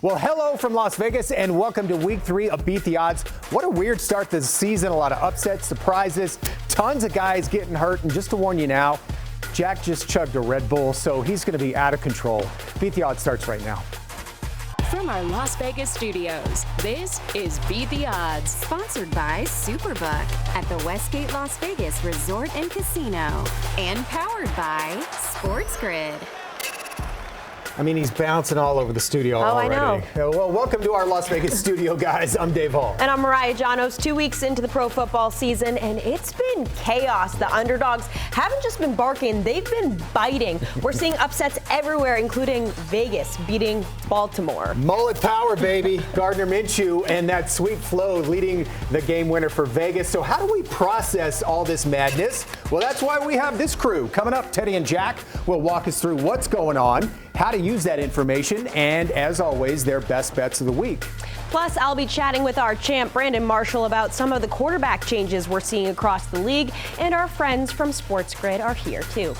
Well, hello from Las Vegas and welcome to week 3 of Beat the Odds. What a weird start to the season. A lot of upsets, surprises, tons of guys getting hurt. And just to warn you now, Jack just chugged a Red Bull, so he's going to be out of control. Beat the Odds starts right now. From our Las Vegas studios, this is Beat the Odds, sponsored by Superbook at the Westgate Las Vegas Resort and Casino, and powered by SportsGrid. I mean, he's bouncing all over the studio already. I know. Well, welcome to our Las Vegas studio, guys. I'm Dave Hall. And I'm Mariah Janos, 2 weeks into the pro football season, and it's been chaos. The underdogs haven't just been barking, they've been biting. We're seeing upsets everywhere, including Vegas beating Baltimore. Mullet power, baby. Gardner Minshew and that sweet flow leading the game winner for Vegas. So how do we process all this madness? Well, that's why we have this crew. Coming up, Teddy and Jack will walk us through what's going on, how to use that information, and as always, their best bets of the week. Plus, I'll be chatting with our champ, Brandon Marshall, about some of the quarterback changes we're seeing across the league, and our friends from SportsGrid are here too.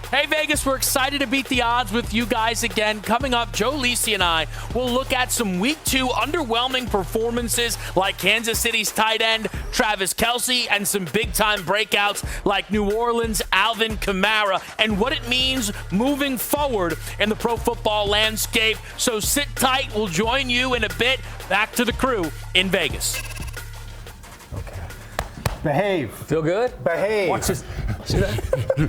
Hey Vegas, we're excited to beat the odds with you guys again. Coming up, Joe Lisi and I will look at some week 2 underwhelming performances like Kansas City's tight end Travis Kelce and some big time breakouts like New Orleans' Alvin Kamara and what it means moving forward in the pro football landscape. So sit tight, we'll join you in a bit. Back to the crew in Vegas. Okay. Behave. Feel good? Behave. Watch this. See that?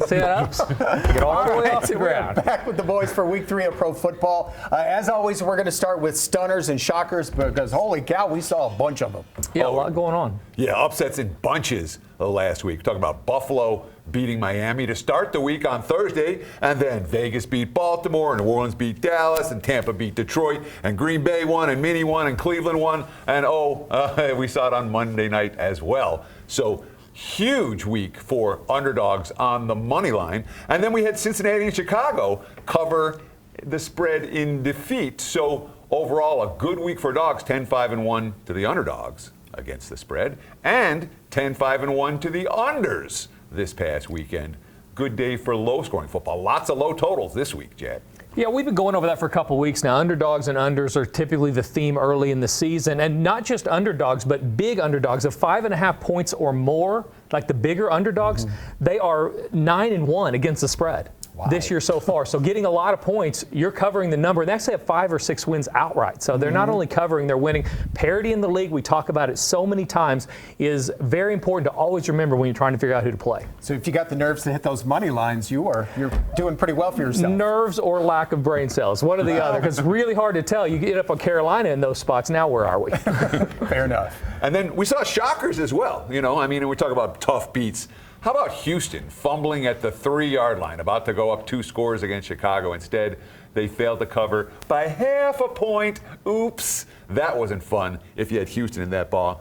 See that ups? Get all the way off the ground. We're back with the boys for week 3 of pro football. As always, we're going to start with stunners and shockers because holy cow, we saw a bunch of them. Yeah, a lot going on. Yeah, upsets in bunches last week. Talking about Buffalo beating Miami to start the week on Thursday, and then Vegas beat Baltimore, and New Orleans beat Dallas, and Tampa beat Detroit, and Green Bay won, and Minnie won, and Cleveland won, and we saw it on Monday night as well. So huge week for underdogs on the money line. And then we had Cincinnati and Chicago cover the spread in defeat. So overall, a good week for dogs, 10-5-1 to the underdogs against the spread, and 10-5-1 to the unders this past weekend. Good day for low-scoring football. Lots of low totals this week, Jack. Yeah, we've been going over that for a couple weeks now. Underdogs and unders are typically the theme early in the season, and not just underdogs, but big underdogs of 5.5 points or more, like the bigger underdogs, they are 9-1 against the spread. Wow. This year so far. So getting a lot of points, you're covering the number. They actually have 5 or 6 wins outright. So they're not only covering, they're winning. Parity in the league, we talk about it so many times, is very important to always remember when you're trying to figure out who to play. So if you got the nerves to hit those money lines, you're doing pretty well for yourself. Nerves or lack of brain cells, one or the other, because it's really hard to tell. You get up on Carolina in those spots. Now where are we? Fair enough. And then we saw shockers as well. You know, I mean, we talk about tough beats. How about Houston fumbling at the 3-yard line, about to go up 2 scores against Chicago? Instead, they failed to cover by half a point. Oops. That wasn't fun if you had Houston in that ball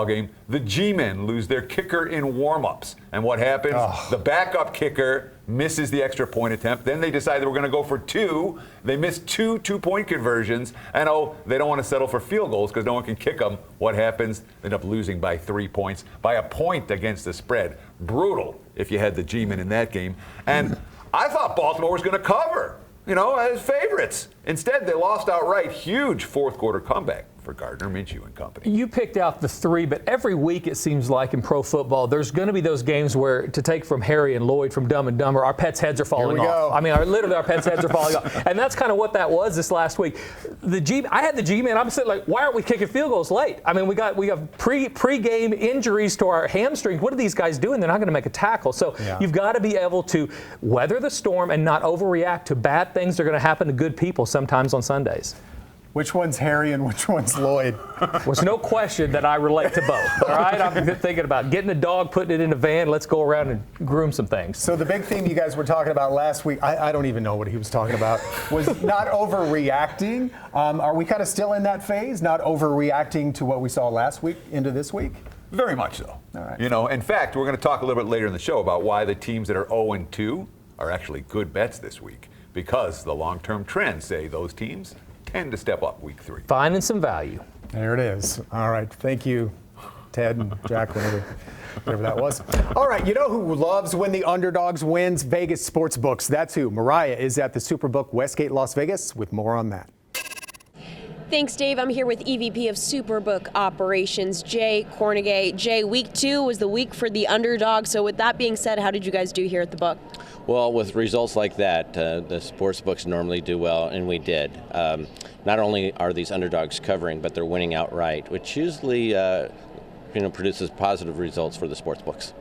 game. The G-men lose their kicker in warm-ups. And what happens? The backup kicker misses the extra point attempt. Then they decide they were going to go for 2. They missed 2 two-point conversions. And they don't want to settle for field goals because no one can kick them. What happens? They end up losing by 3 points, by a point against the spread. Brutal if you had the G-men in that game. And I thought Baltimore was going to cover, as favorites. Instead, they lost outright. Huge fourth-quarter comeback for Gardner Minshew and company. You picked out the 3, but every week it seems like in pro football, there's going to be those games where, to take from Harry and Lloyd from Dumb and Dumber, our pets' heads are falling off. I mean, literally our pets' heads are falling off. And that's kind of what that was this last week. I had the G-man. I'm sitting like, why aren't we kicking field goals late? I mean, we got pre-game injuries to our hamstrings. What are these guys doing? They're not going to make a tackle. So you've got to be able to weather the storm and not overreact to bad things that are going to happen to good people sometimes on Sundays. Which one's Harry and which one's Lloyd? There's no question that I relate to both. All right, I'm thinking about getting a dog, putting it in a van. Let's go around and groom some things. So the big theme you guys were talking about last week, I don't even know what he was talking about, was not overreacting. Are we kind of still in that phase, not overreacting to what we saw last week into this week? Very much so. All right. In fact, we're going to talk a little bit later in the show about why the teams that are 0-2 are actually good bets this week, because the long-term trends say those teams tend to step up week 3. Finding some value. There it is. All right. Thank you, Ted and Jack, whatever that was. All right. You know who loves when the underdogs wins? Vegas Sportsbooks. That's who. Mariah is at the Superbook Westgate Las Vegas with more on that. Thanks, Dave. I'm here with EVP of Superbook Operations, Jay Kornegay. Jay, week 2 was the week for the underdog. So with that being said, how did you guys do here at the book? Well, with results like that, the sports books normally do well, and we did. Not only are these underdogs covering, but they're winning outright, which usually produces positive results for the sports books.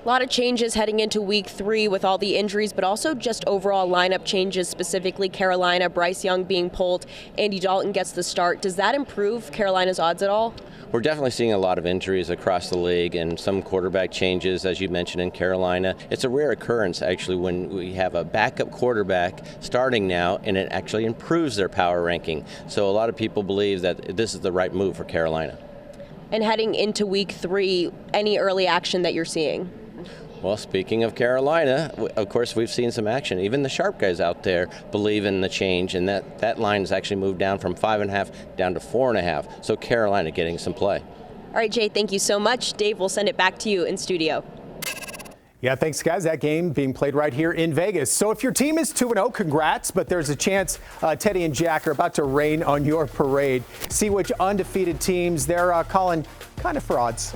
A lot of changes heading into week 3 with all the injuries, but also just overall lineup changes, specifically Carolina, Bryce Young being pulled, Andy Dalton gets the start. Does that improve Carolina's odds at all? We're definitely seeing a lot of injuries across the league and some quarterback changes, as you mentioned, in Carolina. It's a rare occurrence, actually, when we have a backup quarterback starting now, and it actually improves their power ranking. So a lot of people believe that this is the right move for Carolina. And heading into week 3, any early action that you're seeing? Well, speaking of Carolina, of course, we've seen some action. Even the sharp guys out there believe in the change, and that line has actually moved down from 5.5 down to 4.5. So Carolina getting some play. All right, Jay, thank you so much. Dave, we'll send it back to you in studio. Yeah, thanks, guys. That game being played right here in Vegas. So if your team is 2-0, congrats, but there's a chance Teddy and Jack are about to rain on your parade. See which undefeated teams they're calling kind of frauds.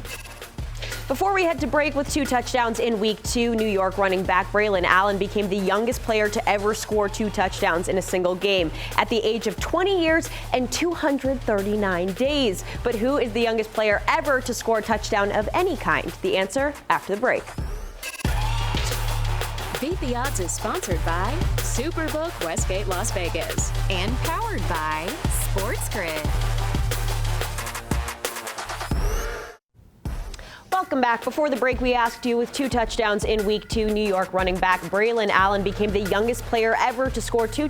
Before we head to break with 2 touchdowns in week 2, New York running back Braylon Allen became the youngest player to ever score 2 touchdowns in a single game at the age of 20 years and 239 days. But who is the youngest player ever to score a touchdown of any kind? The answer after the break. Beat the Odds is sponsored by Superbook Westgate Las Vegas and powered by Sports Grid. Welcome back. Before the break, we asked you, with 2 touchdowns in week 2, New York running back Braylon Allen became the youngest player ever to score two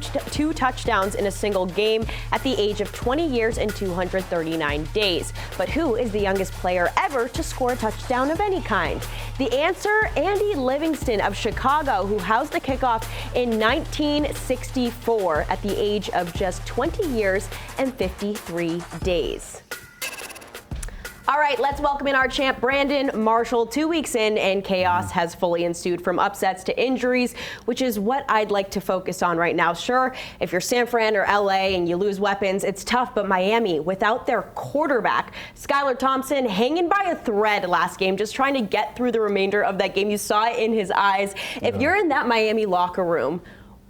touchdowns in a single game at the age of 20 years and 239 days. But who is the youngest player ever to score a touchdown of any kind? The answer, Andy Livingston of Chicago, who housed the kickoff in 1964 at the age of just 20 years and 53 days. All right, let's welcome in our champ, Brandon Marshall. 2 weeks in, and chaos has fully ensued, from upsets to injuries, which is what I'd like to focus on right now. Sure, if you're San Fran or LA and you lose weapons, it's tough, but Miami, without their quarterback, Skylar Thompson, hanging by a thread last game, just trying to get through the remainder of that game. You saw it in his eyes. If you're in that Miami locker room,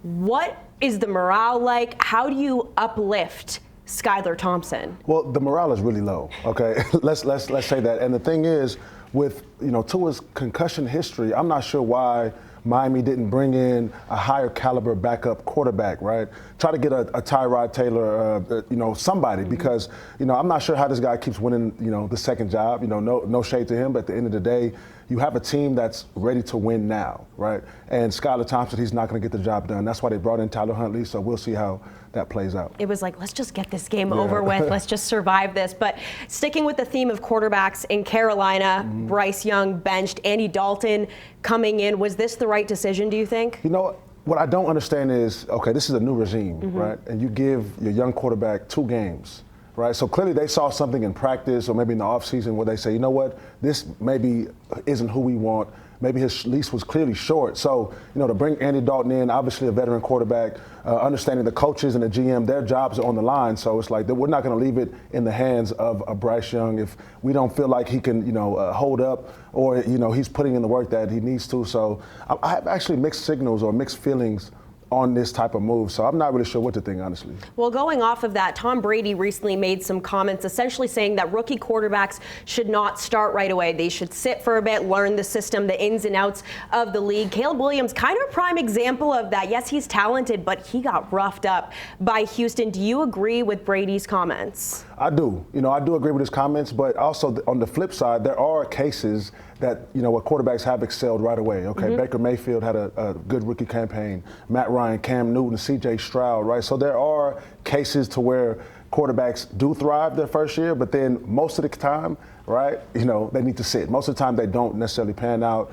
what is the morale like? How do you uplift Skylar Thompson? Well, the morale is really low. Okay, let's say that. And the thing is, with Tua's concussion history, I'm not sure why Miami didn't bring in a higher caliber backup quarterback, right? Try to get a Tyrod Taylor, somebody, because I'm not sure how this guy keeps winning, the second job. No shade to him, but at the end of the day, you have a team that's ready to win now, right? And Skylar Thompson, he's not going to get the job done. That's why they brought in Tyler Huntley. So we'll see how that plays out. It was like, let's just get this game over with. Let's just survive this. But sticking with the theme of quarterbacks in Carolina, Bryce Young benched, Andy Dalton coming in. Was this the right decision, do you think? What I don't understand is, okay, this is a new regime, right? And you give your young quarterback 2 games, right? So clearly they saw something in practice or maybe in the offseason where they say, you know what, this maybe isn't who we want. Maybe his lease was clearly short. So, to bring Andy Dalton in, obviously a veteran quarterback, understanding the coaches and the GM, their jobs are on the line. So it's like we're not going to leave it in the hands of Bryce Young if we don't feel like he can, hold up or, he's putting in the work that he needs to. So I have actually mixed signals or mixed feelings on this type of move. So I'm not really sure what to think, honestly. Well, going off of that, Tom Brady recently made some comments essentially saying that rookie quarterbacks should not start right away. They should sit for a bit, learn the system, the ins and outs of the league. Caleb Williams, kind of a prime example of that. Yes, he's talented, but he got roughed up by Houston. Do you agree with Brady's comments? I do. I do agree with his comments, but also on the flip side, there are cases that, where quarterbacks have excelled right away. Okay, Baker Mayfield had a good rookie campaign. Matt Ryan, Cam Newton, C.J. Stroud, right? So there are cases to where quarterbacks do thrive their first year, but then most of the time, right, they need to sit. Most of the time they don't necessarily pan out.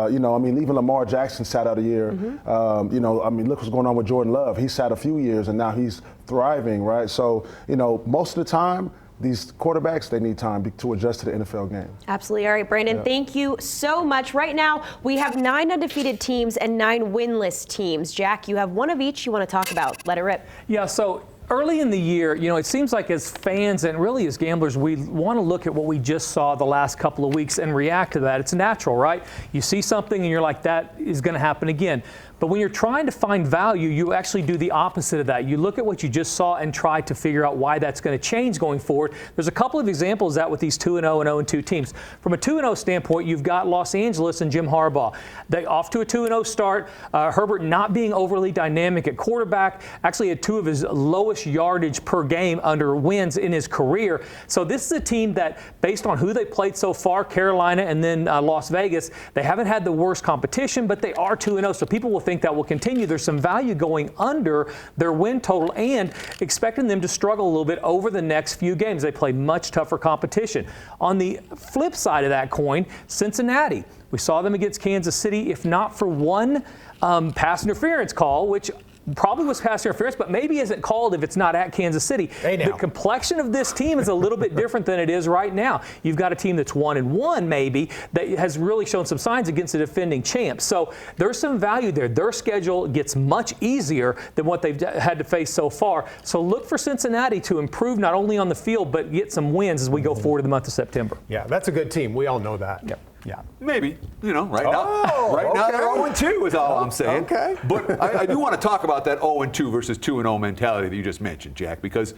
Even Lamar Jackson sat out a year. Look what's going on with Jordan Love. He sat a few years and now he's thriving, right? So, most of the time, these quarterbacks, they need time to adjust to the NFL game. Absolutely. All right, Brandon, thank you so much. Right now, we have 9 undefeated teams and 9 winless teams. Jack, you have one of each you want to talk about. Let it rip. Yeah, so early in the year, it seems like as fans and really as gamblers, we want to look at what we just saw the last couple of weeks and react to that. It's natural, right? You see something and you're like, that is going to happen again. But when you're trying to find value, you actually do the opposite of that. You look at what you just saw and try to figure out why that's going to change going forward. There's a couple of examples of that with these 2-0 and 0-2 teams. From a 2-0 standpoint, you've got Los Angeles and Jim Harbaugh. They off to a 2-0 start. Herbert not being overly dynamic at quarterback, actually had 2 of his lowest yardage per game under wins in his career. So this is a team that, based on who they played so far, Carolina and then Las Vegas, they haven't had the worst competition, but they are 2-0. So people will think that will continue. There's some value going under their win total and expecting them to struggle a little bit over the next few games. They play much tougher competition. On the flip side of that coin, Cincinnati. We saw them against Kansas City, if not for one pass interference call, which probably was pass interference, but maybe isn't called if it's not at Kansas City. The complexion of this team is a little bit different than it is right now. You've got a team that's 1-1 maybe that has really shown some signs against the defending champs. So there's some value there. Their schedule gets much easier than what they've had to face so far. So look for Cincinnati to improve not only on the field, but get some wins as we go forward in the month of September. Yeah, that's a good team. We all know that. Yep. Yeah. Maybe, now they're 0-2 is all I'm saying. Okay. But I do want to talk about that 0-2 versus 2-0 mentality that you just mentioned, Jack, because,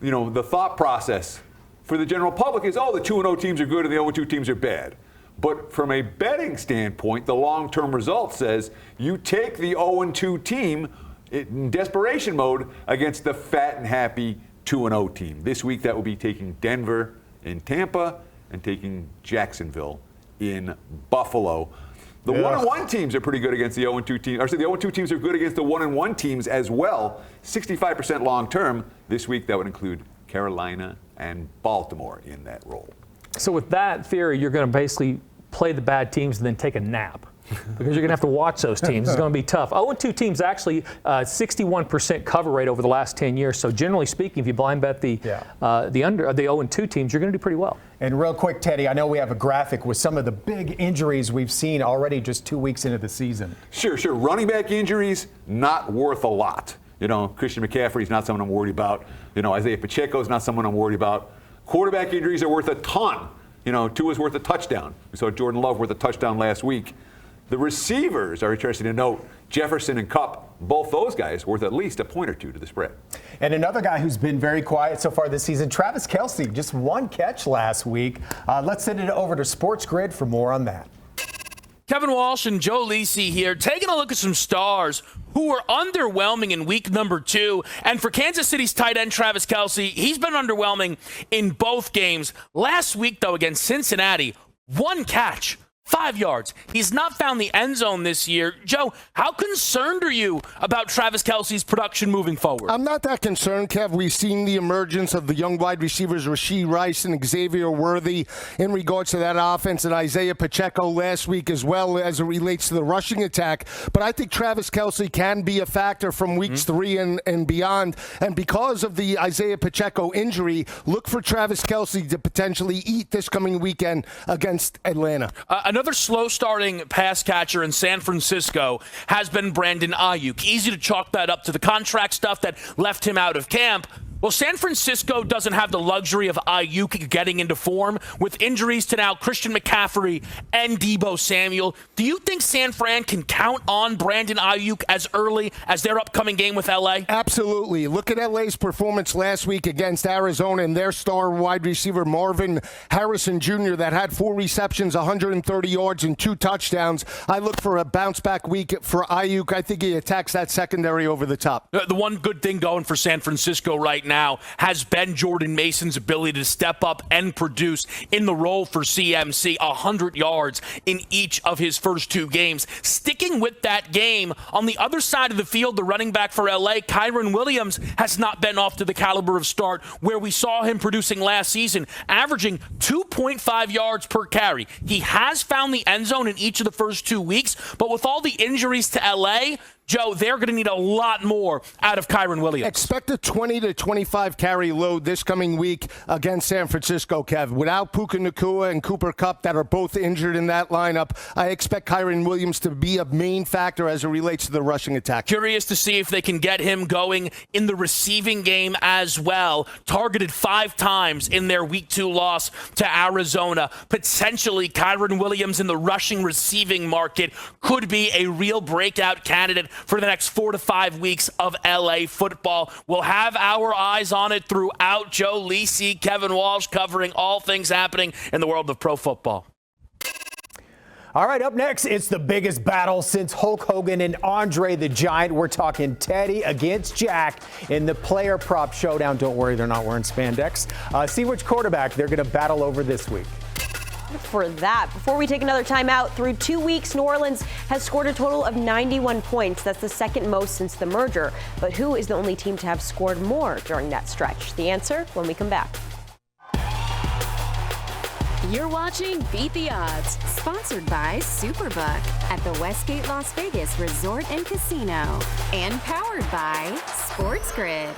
the thought process for the general public is, the 2-0 teams are good and the 0-2 teams are bad. But from a betting standpoint, the long-term result says you take the 0-2 team in desperation mode against the fat and happy 2-0 team. This week that will be taking Denver in Tampa and taking Jacksonville in Buffalo. The 1-1 teams are pretty good against the 0-2 teams. The 0-2 teams are good against the 1-1 teams as well. 65% long term. This week that would include Carolina and Baltimore in that role. So with that theory, you're going to basically play the bad teams and then take a nap. Because you're going to have to watch those teams. It's going to be tough. 0-2 teams actually 61% cover rate over the last 10 years. So generally speaking, if you blind bet the 0-2 teams, you're going to do pretty well. And real quick, Teddy, I know we have a graphic with some of the big injuries we've seen already just 2 weeks into the season. Sure. Running back injuries, not worth a lot. Christian McCaffrey's not someone I'm worried about. Isaiah Pacheco's not someone I'm worried about. Quarterback injuries are worth a ton. Tua's worth a touchdown. We saw Jordan Love worth a touchdown last week. The receivers are interesting to note. Jefferson and Kupp, both those guys worth at least a point or two to the spread. And another guy who's been very quiet so far this season, Travis Kelce, just 1 catch last week. Let's send it over to Sports Grid for more on that. Kevin Walsh and Joe Lisi here, taking a look at some stars who were underwhelming in week number 2. And for Kansas City's tight end Travis Kelce, he's been underwhelming in both games. Last week, though, against Cincinnati, 1 catch. 5 yards. He's not found the end zone this year. Joe, how concerned are you about Travis Kelce's production moving forward? I'm not that concerned, Kev. We've seen the emergence of the young wide receivers, Rashee Rice and Xavier Worthy, in regards to that offense, and Isaiah Pacheco last week as well as it relates to the rushing attack. But I think Travis Kelce can be a factor from weeks 3 and beyond. And because of the Isaiah Pacheco injury, look for Travis Kelce to potentially eat this coming weekend against Atlanta. Another slow-starting pass catcher in San Francisco has been Brandon Ayuk. Easy to chalk that up to the contract stuff that left him out of camp. Well, San Francisco doesn't have the luxury of Ayuk getting into form with injuries to now Christian McCaffrey and Deebo Samuel. Do you think San Fran can count on Brandon Ayuk as early as their upcoming game with L.A.? Absolutely. Look at L.A.'s performance last week against Arizona and their star wide receiver Marvin Harrison Jr. that had 4 receptions, 130 yards, and 2 touchdowns. I look for a bounce-back week for Ayuk. I think he attacks that secondary over the top. The one good thing going for San Francisco right now has been Jordan Mason's ability to step up and produce in the role for CMC, 100 yards in each of his first 2 games. Sticking with that game, on the other side of the field, the running back for LA, Kyren Williams, has not been off to the caliber of start where we saw him producing last season, averaging 2.5 yards per carry. He has found the end zone in each of the first 2 weeks, but with all the injuries to LA, Joe, they're going to need a lot more out of Kyren Williams. Expect a 20 to 25 carry load this coming week against San Francisco, Kev. Without Puka Nacua and Cooper Kupp that are both injured in that lineup, I expect Kyren Williams to be a main factor as it relates to the rushing attack. Curious to see if they can get him going in the receiving game as well. Targeted 5 times in their Week 2 loss to Arizona. Potentially, Kyren Williams in the rushing receiving market could be a real breakout candidate for the next 4 to 5 weeks of LA football. We'll have our eyes on it throughout. Joe Lisi, Kevin Walsh covering all things happening in the world of pro football. All right, up next, it's the biggest battle since Hulk Hogan and Andre the Giant. We're talking Teddy against Jack in the player prop showdown. Don't worry, they're not wearing spandex. See which quarterback they're going to battle over this week. For that, before we take another timeout, through 2 weeks, New Orleans has scored a total of 91 points. That's the second most since the merger. But who is the only team to have scored more during that stretch? The answer when we come back. You're watching Beat the Odds, sponsored by Superbook at the Westgate Las Vegas Resort and Casino, and powered by Sports Grid.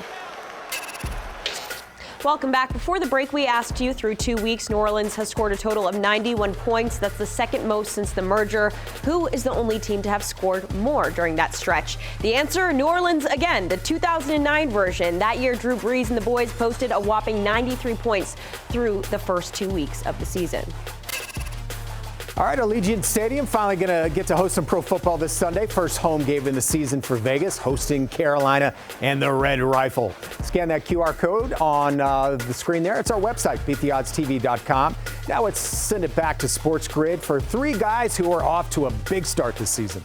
Welcome back. Before the break, we asked you, through 2 weeks, New Orleans has scored a total of 91 points. That's the second most since the merger. Who is the only team to have scored more during that stretch? The answer, New Orleans again, the 2009 version. That year, Drew Brees and the boys posted a whopping 93 points through the first 2 weeks of the season. All right, Allegiant Stadium finally going to get to host some pro football this Sunday. First home game in the season for Vegas, hosting Carolina and the Red Rifle. Scan that QR code on the screen there. It's our website, beattheoddstv.com. Now let's send it back to Sports Grid for 3 guys who are off to a big start this season.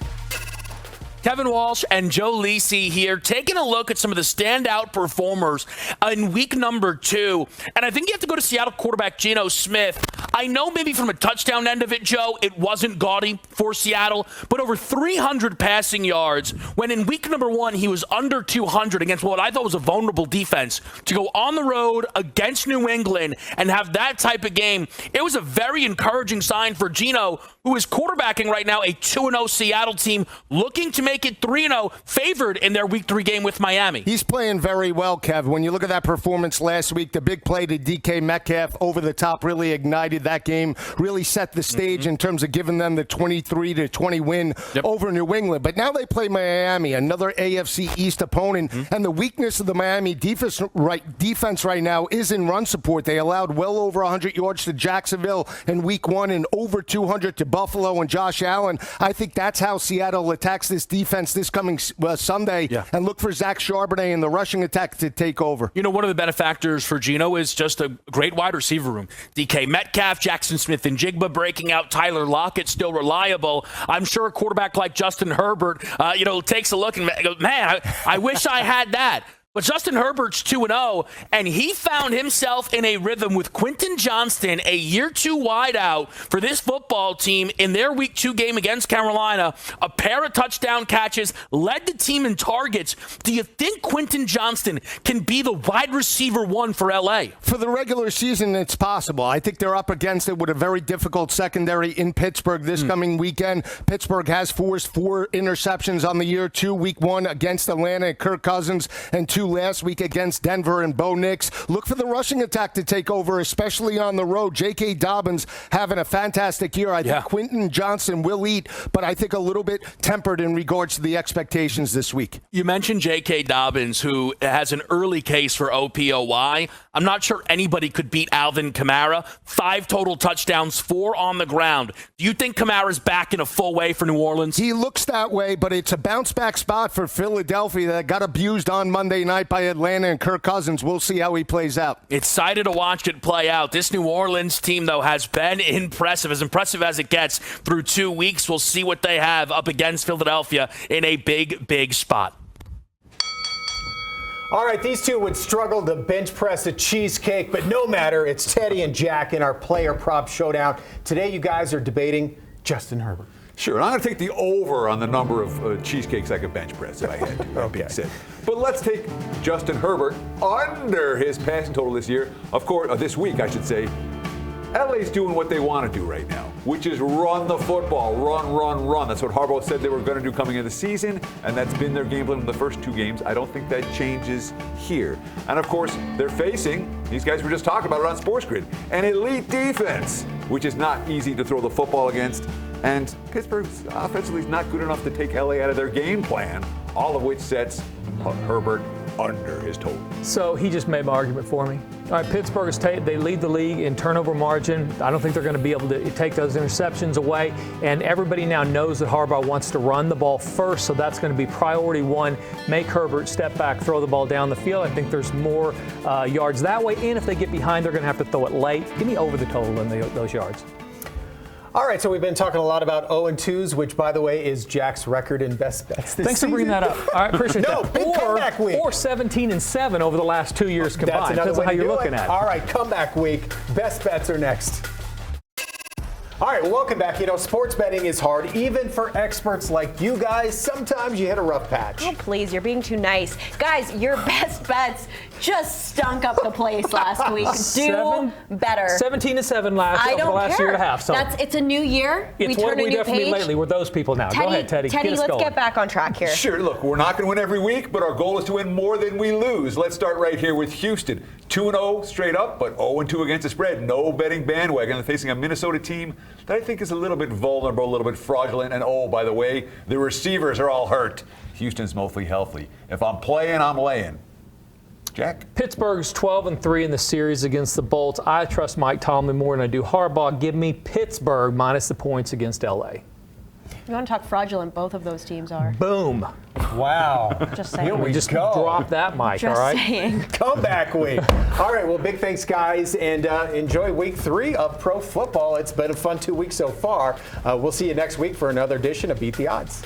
Kevin Walsh and Joe Lisi here, taking a look at some of the standout performers in week number 2. And I think you have to go to Seattle quarterback Geno Smith. I know maybe from a touchdown end of it, Joe, it wasn't gaudy for Seattle, but over 300 passing yards when in week number 1 he was under 200 against what I thought was a vulnerable defense. To go on the road against New England and have that type of game, it was a very encouraging sign for Geno, who is quarterbacking right now a 2-0 Seattle team looking to make it 3-0, favored in their Week 3 game with Miami. He's playing very well, Kev. When you look at that performance last week, the big play to DK Metcalf over the top really ignited that game, really set the stage in terms of giving them the 23-20 win over New England. But now they play Miami, another AFC East opponent, and the weakness of the Miami defense right now is in run support. They allowed well over 100 yards to Jacksonville in Week 1 and over 200 to Buffalo and Josh Allen. I think that's how Seattle attacks this defense this coming Sunday, and look for Zach Charbonnet and the rushing attack to take over. You know, one of the benefactors for Geno is just a great wide receiver room. DK Metcalf, Jackson Smith and Jigba breaking out. Tyler Lockett still reliable. I'm sure a quarterback like Justin Herbert, takes a look and goes, man, I wish I had that. But Justin Herbert's 2-0, and he found himself in a rhythm with Quentin Johnston, a year 2 wideout for this football team in their Week 2 game against Carolina. A pair of touchdown catches, led the team in targets. Do you think Quentin Johnston can be the wide receiver 1 for LA? For the regular season, it's possible. I think they're up against it with a very difficult secondary in Pittsburgh this coming weekend. Pittsburgh has forced 4 interceptions on the year 2, Week 1 against Atlanta and Kirk Cousins, and 2 last week against Denver and Bo Nix. Look for the rushing attack to take over, especially on the road. J.K. Dobbins having a fantastic year. I think Quentin Johnston will eat, but I think a little bit tempered in regards to the expectations this week. You mentioned J.K. Dobbins, who has an early case for OPOY. I'm not sure anybody could beat Alvin Kamara. 5 total touchdowns, 4 on the ground. Do you think Kamara's back in a full way for New Orleans? He looks that way, but it's a bounce-back spot for Philadelphia that got abused on Monday night by Atlanta and Kirk Cousins. We'll see how he plays out. Excited to watch it play out. This New Orleans team, though, has been impressive as it gets through 2 weeks. We'll see what they have up against Philadelphia in a big, big spot. All right, these two would struggle to bench press a cheesecake, but no matter. It's Teddy and Jack in our player prop showdown. Today, you guys are debating Justin Herbert. Sure, and I'm going to take the over on the number of cheesecakes I could bench press if I had to. That being said. But let's take Justin Herbert under his passing total this year. Of course, this week, I should say. LA's doing what they want to do right now. which is run the football, run. That's what Harbaugh said they were going to do coming into the season, and that's been their game plan in the first 2 games. I don't think that changes here. And of course, they're facing, these guys were just talking about it on Sports Grid, an elite defense, which is not easy to throw the football against. And Pittsburgh's offensively is not good enough to take LA out of their game plan, all of which sets Herbert under his total. So he just made my argument for me. All right, Pittsburgh they lead the league in turnover margin. I don't think they're going to be able to take those interceptions away. And everybody now knows that Harbaugh wants to run the ball first, so that's going to be priority 1. Make Herbert step back, throw the ball down the field. I think there's more yards that way. And if they get behind, they're going to have to throw it late. Give me over the total in those yards. All right, so we've been talking a lot about 0-2s, which, by the way, is Jack's record in best bets this Thanks season. for bringing that up. All right, appreciate that. Big comeback week. Or 17-7 over the last 2 years combined. That's another Depends on how way to you're do looking it. at it. All right, comeback week. Best bets are next. All right, welcome back. You know, sports betting is hard, even for experts like you guys. Sometimes you hit a rough patch. Oh, please, you're being too nice. Guys, your best bets just stunk up the place last week. Do better. 17-7 over the last year and a half. So it's a new year. It's we what turn a we new definitely page. lately. We're those people now. Go ahead, Teddy. Teddy, get us let's going. get back on track here. Sure, look, we're not going to win every week, but our goal is to win more than we lose. Let's start right here with Houston. 2-0 straight up, but 0-2 against the spread. No betting bandwagon. They're facing a Minnesota team that I think is a little bit vulnerable, a little bit fraudulent. And oh, by the way, the receivers are all hurt. Houston's mostly healthy. If I'm playing, I'm laying. Jack? Pittsburgh's 12-3 in the series against the Bolts. I trust Mike Tomlin more than I do Harbaugh. Give me Pittsburgh minus the points against LA. You want to talk fraudulent? Both of those teams are. Boom. Wow. Just saying. Here we Just go. drop that mic, Just all right? saying. Comeback week. All right, well, big thanks, guys, and enjoy week 3 of pro football. It's been a fun 2 weeks so far. We'll see you next week for another edition of Beat the Odds.